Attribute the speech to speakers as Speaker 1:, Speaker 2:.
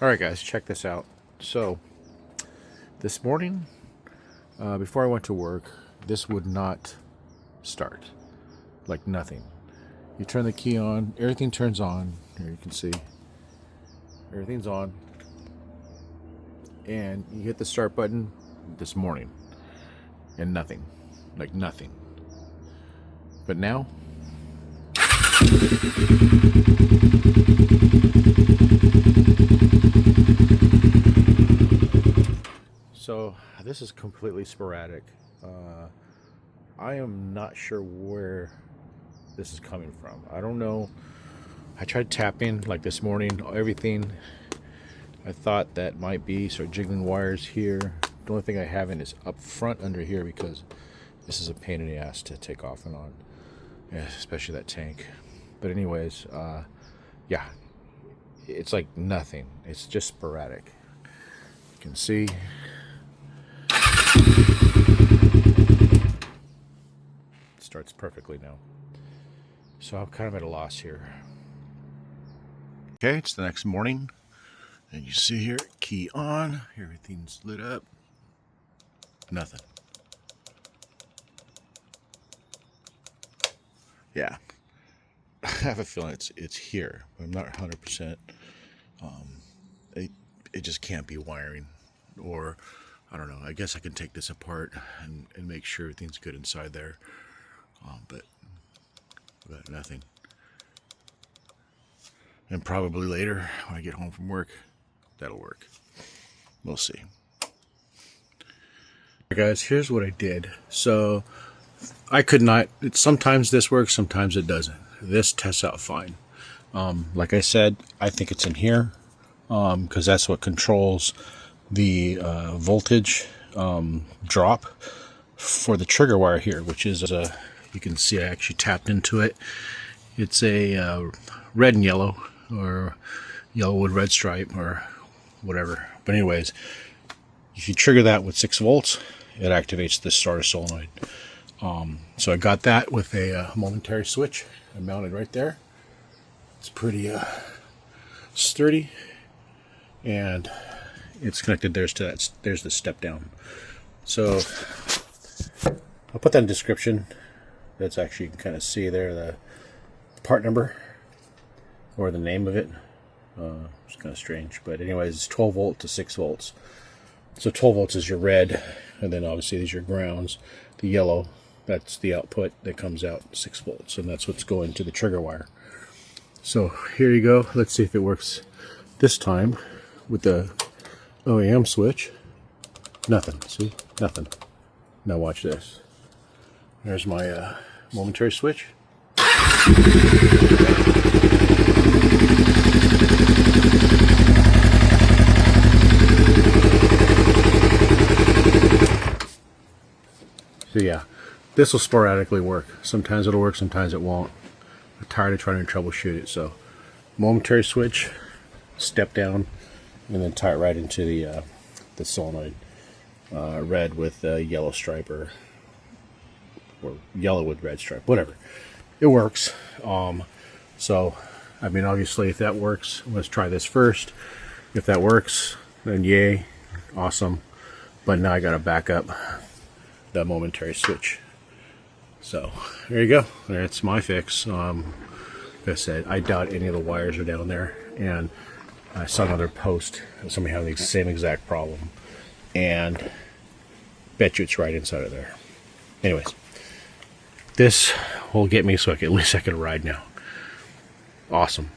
Speaker 1: Alright guys, check this out. So, this morning, before I went to work, this would not start. Like nothing. You turn the key on, everything turns on. Here you can see. Everything's on. And you hit the start button this morning. And nothing. Like nothing. But now... So this is completely sporadic. I am not sure where this is coming from. I don't know. I tried tapping like this morning, everything. I thought that might be sort of jiggling wires here. The only thing I haven't is up front under here because this is a pain in the ass to take off and on. Yeah, especially that tank. But anyways, yeah, it's like nothing. It's just sporadic. You can see. It starts perfectly now. So I'm kind of at a loss here. Okay, it's the next morning. And you see here, key on. Everything's lit up. Nothing. Yeah. I have a feeling it's here. I'm not 100%. It just can't be wiring. Or, I don't know. I guess I can take this apart and make sure everything's good inside there. But nothing. And probably later, when I get home from work, that'll work. We'll see. Right, guys, here's what I did. So, I could not... sometimes this works, sometimes it doesn't. This tests out fine. Like I said, I think it's in here. Because that's what controls the voltage drop for the trigger wire here, which is you can see I actually tapped into it. It's a red and yellow, or yellow with red stripe, or whatever. But anyways, if you trigger that with 6 volts, it activates the starter solenoid. So I got that with a momentary switch. I mounted right there. It's pretty sturdy, and it's connected. There's the step down. So I'll put that in the description. That's actually, you can kind of see there the part number or the name of it. It's kind of strange, but anyways, it's 12 volt to 6 volts. So 12 volts is your red, and then obviously these are your grounds. The yellow, that's the output that comes out 6 volts, and that's what's going to the trigger wire. So here you go. Let's see if it works this time with the OEM switch. Nothing. See? Nothing. Now watch this. There's my momentary switch. So yeah, this will sporadically work. Sometimes it'll work, sometimes it won't. I'm tired of trying to troubleshoot it, so momentary switch, step down, and then tie it right into the solenoid. Red with yellow stripe, or yellow with red stripe, whatever. It works. So, I mean, obviously, if that works, let's try this first. If that works, then yay, awesome. But now I got to back up the momentary switch. So, there you go. That's my fix. Like I said, I doubt any of the wires are down there. And I saw another post of somebody having the same exact problem. And bet you it's right inside of there. Anyways, this will get me so at least I can ride now. Awesome.